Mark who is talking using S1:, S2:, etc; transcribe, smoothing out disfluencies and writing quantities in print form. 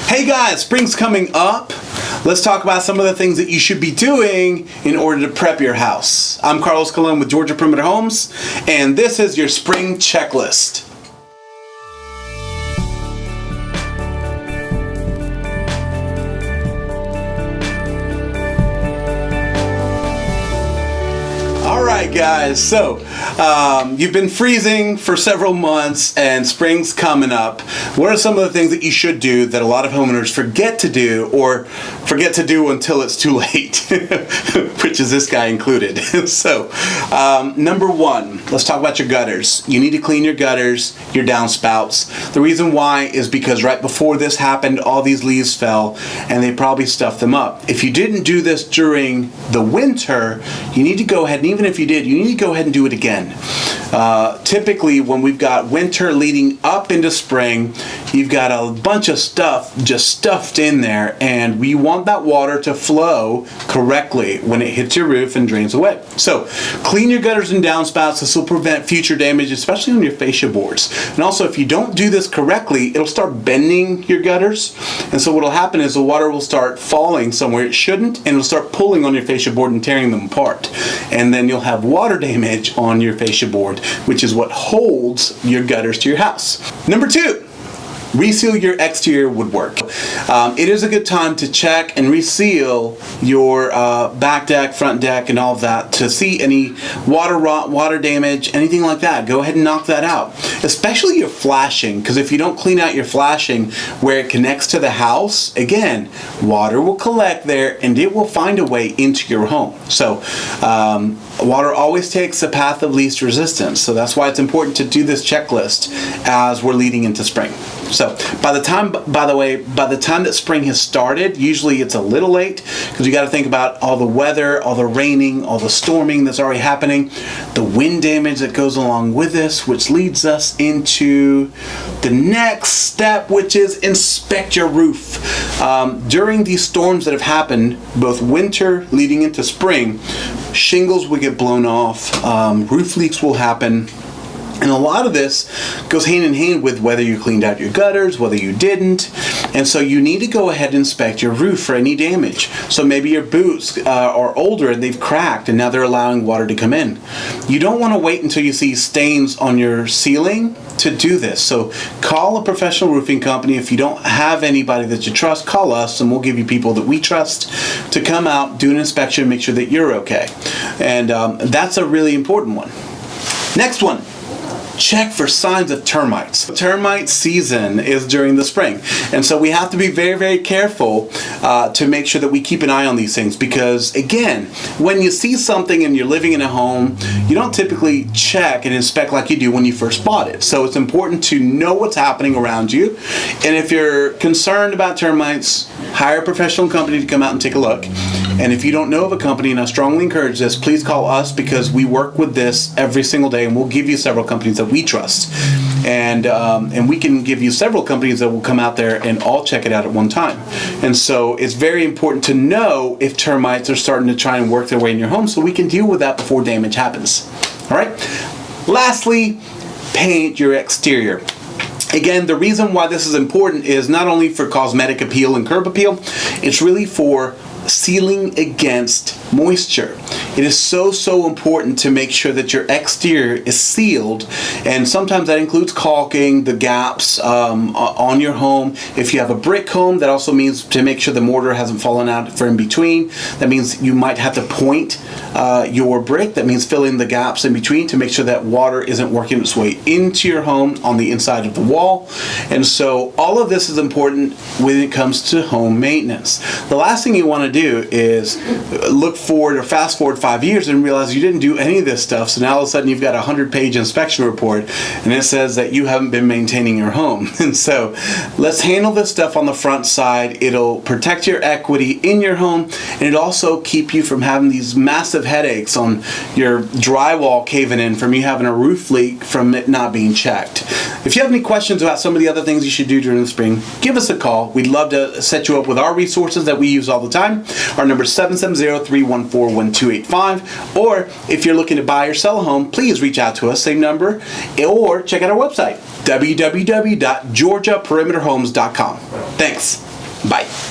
S1: Hey guys, spring's coming up. Let's talk about some of the things that you should be doing in order to prep your house. I'm Carlos Colon with Georgia Perimeter Homes, and this is your spring checklist. Alright guys, so you've been freezing for several months and spring's coming up. What are some of the things that you should do that a lot of homeowners forget to do, or forget to do until it's too late? Which is this guy included. So, number one, let's talk about your gutters. You need to clean your gutters, your downspouts. The reason why is because right before this happened, all these leaves fell and they probably stuffed them up. If you didn't do this during the winter, you need to go ahead, and even if you did, you need to go ahead and do it again. Typically, when we've got winter leading up into spring, you've got a bunch of stuff just stuffed in there, and we want that water to flow correctly when it hits your roof and drains away. So, clean your gutters and downspouts. This will prevent future damage, especially on your fascia boards. And also, if you don't do this correctly, it'll start bending your gutters, and so what will happen is the water will start falling somewhere it shouldn't, and it'll start pulling on your fascia board and tearing them apart. And then you'll have water damage on your fascia board, which is what holds your gutters to your house. Number two, reseal your exterior woodwork. It is a good time to check and reseal your back deck, front deck, and all of that to see any water rot, water damage, anything like that. Go ahead and knock that out. Especially your flashing, because if you don't clean out your flashing where it connects to the house, again, water will collect there and it will find a way into your home. So, water always takes the path of least resistance. So that's why it's important to do this checklist as we're leading into spring. So by the time that spring has started, usually it's a little late, because you got to think about all the weather, all the raining, all the storming that's already happening, the wind damage that goes along with this, which leads us into the next step, which is inspect your roof. During these storms that have happened, both winter leading into spring, shingles will get blown off, roof leaks will happen. And a lot of this goes hand in hand with whether you cleaned out your gutters, whether you didn't. And so you need to go ahead and inspect your roof for any damage. So maybe your boots are older and they've cracked and now they're allowing water to come in. You don't want to wait until you see stains on your ceiling to do this. So call a professional roofing company. If you don't have anybody that you trust, call us and we'll give you people that we trust to come out, do an inspection, and make sure that you're okay. And that's a really important one. Next one. Check for signs of termites. Termite season is during the spring, and so we have to be very, very careful to make sure that we keep an eye on these things, because again, when you see something and you're living in a home, you don't typically check and inspect like you do when you first bought it. So it's important to know what's happening around you, and if you're concerned about termites, hire a professional company to come out and take a look. And if you don't know of a company, and I strongly encourage this, please call us, because we work with this every single day, and we'll give you several companies that we trust. And we can give you several companies that will come out there and all check it out at one time. And so it's very important to know if termites are starting to try and work their way in your home, so we can deal with that before damage happens. All right? Lastly, paint your exterior. Again, the reason why this is important is not only for cosmetic appeal and curb appeal, it's really for sealing against moisture. It is so important to make sure that your exterior is sealed, and sometimes that includes caulking the gaps on your home. If you have a brick home, that also means to make sure the mortar hasn't fallen out for in between. That means you might have to point your brick. That means fill in the gaps in between to make sure that water isn't working its way into your home on the inside of the wall. And so all of this is important when it comes to home maintenance. The last thing you want to do is look forward or fast forward 5 years and realize you didn't do any of this stuff, so now all of a sudden you've got a 100-page inspection report and it says that you haven't been maintaining your home. And so let's handle this stuff on the front side. It'll protect your equity in your home, and it'll also keep you from having these massive headaches on your drywall caving in from you having a roof leak from it not being checked. If you have any questions about some of the other things you should do during the spring, give us a call. We'd love to set you up with our resources that we use all the time. Our number is 770-314-1285. Or if you're looking to buy or sell a home, please reach out to us, same number, or check out our website, www.georgiaperimeterhomes.com. Thanks. Bye.